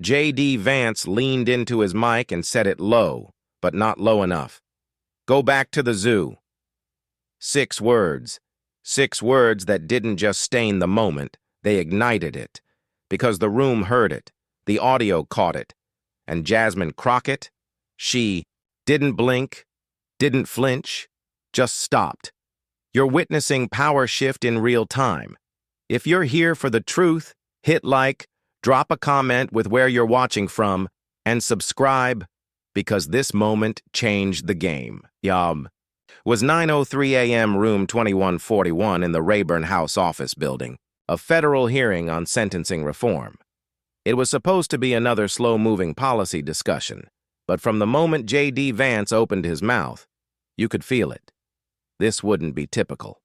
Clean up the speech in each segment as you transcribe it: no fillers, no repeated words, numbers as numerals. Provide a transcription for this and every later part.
J.D. Vance leaned into his mic and said it low, but not low enough. "Go back to the zoo." 6 words. 6 words that didn't just stain the moment, they ignited it. Because the room heard it, the audio caught it. And Jasmine Crockett, she didn't blink, didn't flinch, just stopped. You're witnessing power shift in real time. If you're here for the truth, hit like, drop a comment with where you're watching from, and subscribe, because this moment changed the game. Was 9:03 a.m. room 2141 in the Rayburn House office building, a federal hearing on sentencing reform. It was supposed to be another slow-moving policy discussion, but from the moment J.D. Vance opened his mouth, you could feel it. This wouldn't be typical.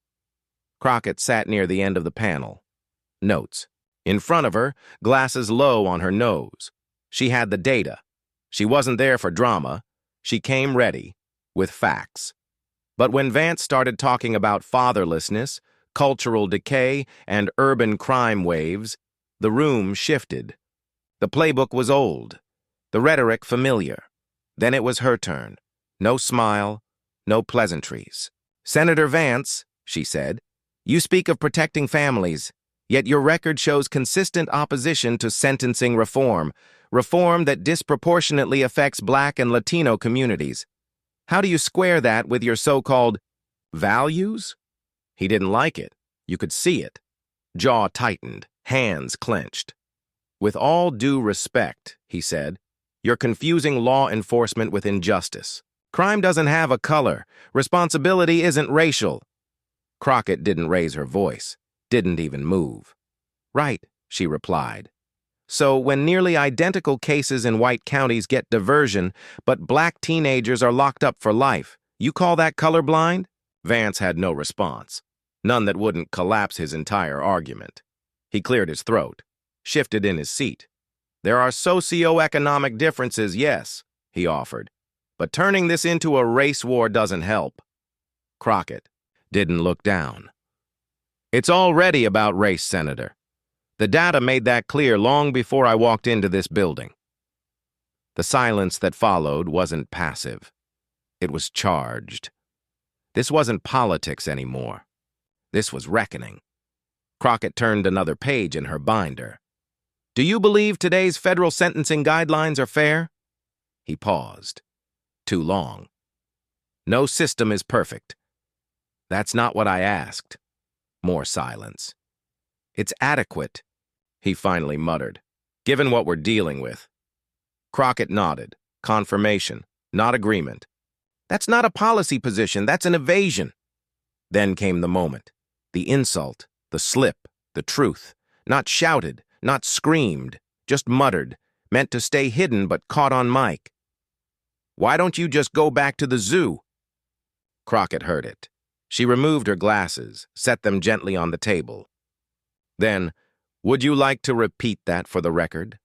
Crockett sat near the end of the panel. Notes. In front of her, glasses low on her nose. She had the data. She wasn't there for drama. She came ready, with facts. But when Vance started talking about fatherlessness, cultural decay, and urban crime waves, the room shifted. The playbook was old, the rhetoric familiar. Then it was her turn. No smile, no pleasantries. "Senator Vance," she said, "you speak of protecting families, yet your record shows consistent opposition to sentencing reform, reform that disproportionately affects Black and Latino communities. How do you square that with your so-called values?" He didn't like it. You could see it. Jaw tightened, hands clenched. "With all due respect," he said, "you're confusing law enforcement with injustice. Crime doesn't have a color. Responsibility isn't racial." Crockett didn't raise her voice, didn't even move. "Right," she replied. "So when nearly identical cases in white counties get diversion, but Black teenagers are locked up for life, you call that colorblind?" Vance had no response, none that wouldn't collapse his entire argument. He cleared his throat, shifted in his seat. "There are socio-economic differences, yes," he offered, "but turning this into a race war doesn't help." Crockett didn't look down. "It's already about race, Senator. The data made that clear long before I walked into this building." The silence that followed wasn't passive. It was charged. This wasn't politics anymore. This was reckoning. Crockett turned another page in her binder. "Do you believe today's federal sentencing guidelines are fair?" He paused. Too long. "No system is perfect." "That's not what I asked." More silence. "It's adequate," he finally muttered, "given what we're dealing with." Crockett nodded. Confirmation, not agreement. "That's not a policy position, that's an evasion." Then came the moment. The insult, the slip, the truth. Not shouted, not screamed, just muttered, meant to stay hidden but caught on mic. "Why don't you just go back to the zoo?" Crockett heard it. She removed her glasses, set them gently on the table. Then, "Would you like to repeat that for the record?"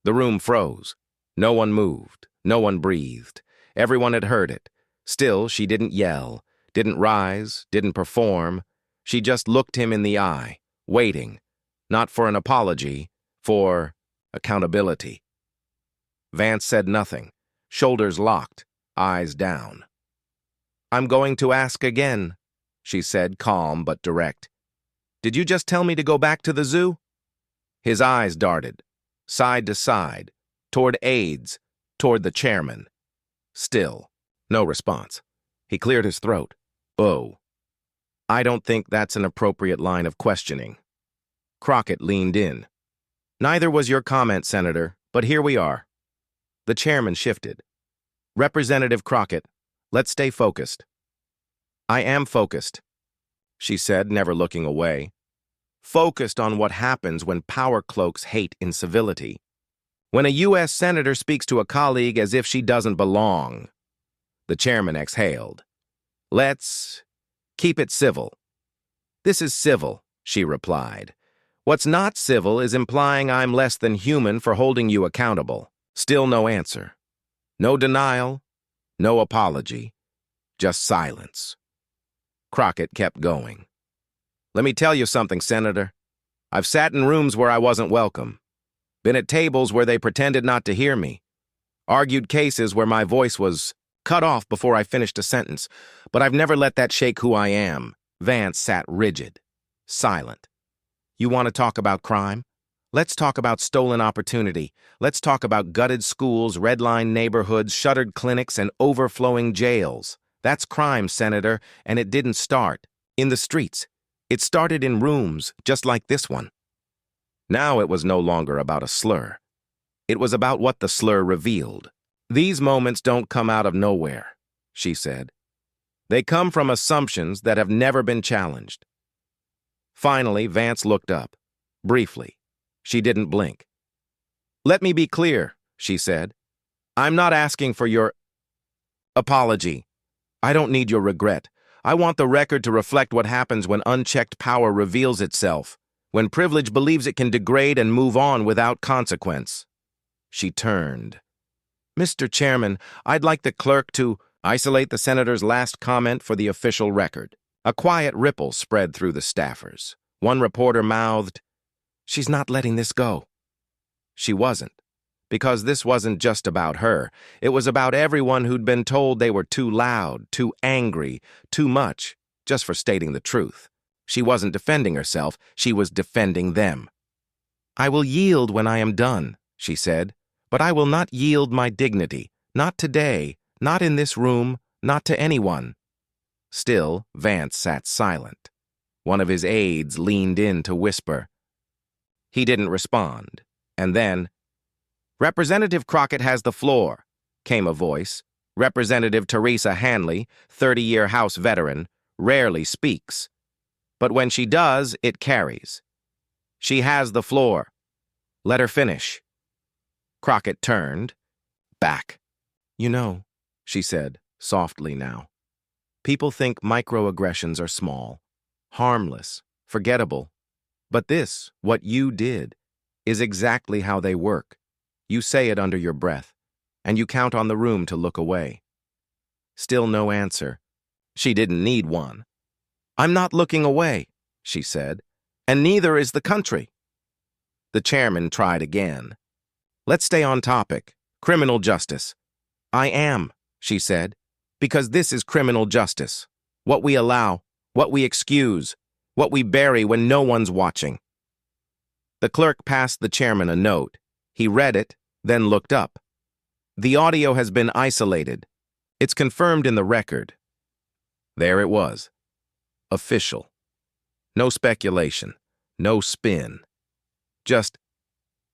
The room froze. No one moved. No one breathed. Everyone had heard it. Still, she didn't yell, didn't rise, didn't perform. She just looked him in the eye, waiting, not for an apology, for accountability. Vance said nothing, shoulders locked, eyes down. "I'm going to ask again," she said, calm but direct. "Did you just tell me to go back to the zoo?" His eyes darted, side to side, toward aides, toward the chairman. Still, no response. He cleared his throat. "Oh. I don't think that's an appropriate line of questioning." Crockett leaned in. "Neither was your comment, Senator, but here we are." The chairman shifted. "Representative Crockett, let's stay focused." "I am focused," she said, never looking away. "Focused on what happens when power cloaks hate incivility. When a U.S. senator speaks to a colleague as if she doesn't belong." The chairman exhaled. "Let's keep it civil." "This is civil," she replied. "What's not civil is implying I'm less than human for holding you accountable." Still no answer. No denial, no apology, just silence. Crockett kept going. "Let me tell you something, Senator. I've sat in rooms where I wasn't welcome. Been at tables where they pretended not to hear me. Argued cases where my voice was cut off before I finished a sentence. But I've never let that shake who I am. Vance sat rigid, silent. You want to talk about crime? Let's talk about stolen opportunity. Let's talk about gutted schools, redlined neighborhoods, shuttered clinics, and overflowing jails. That's crime, Senator, and it didn't start in the streets. It started in rooms just like this one. Now it was no longer about a slur. It was about what the slur revealed. These moments don't come out of nowhere, she said. They come from assumptions that have never been challenged. Finally, Vance looked up, briefly. She didn't blink. Let me be clear, she said. I'm not asking for your apology. I don't need your regret. I want the record to reflect what happens when unchecked power reveals itself, when privilege believes it can degrade and move on without consequence. She turned. Mr. Chairman, I'd like the clerk to isolate the senator's last comment for the official record. A quiet ripple spread through the staffers. One reporter mouthed, "She's not letting this go." She wasn't, because this wasn't just about her. It was about everyone who'd been told they were too loud, too angry, too much, just for stating the truth. She wasn't defending herself, she was defending them. I will yield when I am done, she said, but I will not yield my dignity. Not today, not in this room, not to anyone. Still, Vance sat silent. One of his aides leaned in to whisper. He didn't respond, and then, Representative Crockett has the floor, came a voice. Representative Teresa Hanley, 30-year House veteran, rarely speaks. But when she does, it carries. She has the floor. Let her finish. Crockett turned, back. You know, she said, softly now, people think microaggressions are small, harmless, forgettable. But this, what you did, is exactly how they work. You say it under your breath, and you count on the room to look away. Still no answer. She didn't need one. I'm not looking away, she said, and neither is the country. The chairman tried again. Let's stay on topic. Criminal justice. I am, she said, because this is criminal justice. What we allow, what we excuse, what we bury when no one's watching. The clerk passed the chairman a note. He read it, then looked up. The audio has been isolated. It's confirmed in the record. There it was. Official. No speculation. No spin. Just,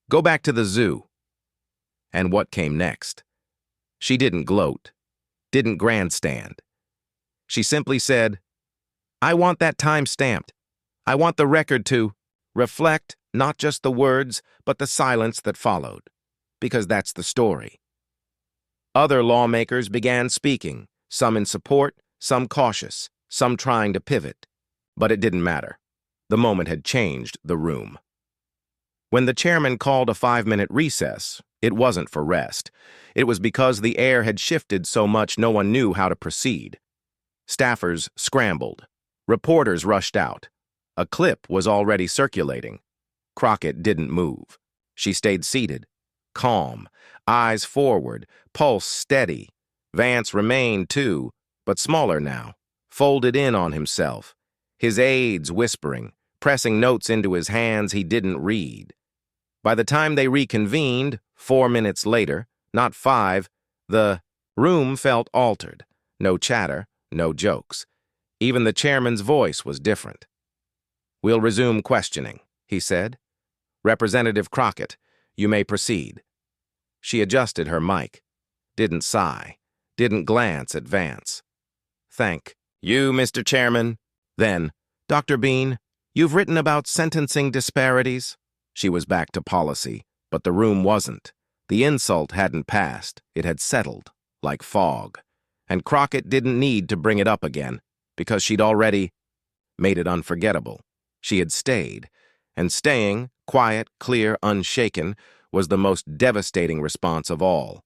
go back to the zoo. And what came next? She didn't gloat. Didn't grandstand. She simply said, I want that time stamped. I want the record to reflect not just the words, but the silence that followed, because that's the story. Other lawmakers began speaking, some in support, some cautious, some trying to pivot. But it didn't matter. The moment had changed the room. When the chairman called a 5-minute recess, it wasn't for rest. It was because the air had shifted so much no one knew how to proceed. Staffers scrambled. Reporters rushed out. A clip was already circulating. Crockett didn't move. She stayed seated, calm, eyes forward, pulse steady. Vance remained too, but smaller now, folded in on himself. His aides whispering, pressing notes into his hands he didn't read. By the time they reconvened, 4 minutes later, not 5, the room felt altered. No chatter, no jokes. Even the chairman's voice was different. We'll resume questioning, he said. Representative Crockett, you may proceed. She adjusted her mic. Didn't sigh. Didn't glance at Vance. Thank you, Mr. Chairman. Then, Dr. Bean, you've written about sentencing disparities. She was back to policy, but the room wasn't. The insult hadn't passed. It had settled, like fog. And Crockett didn't need to bring it up again, because she'd already made it unforgettable. She had stayed, and staying, quiet, clear, unshaken, was the most devastating response of all.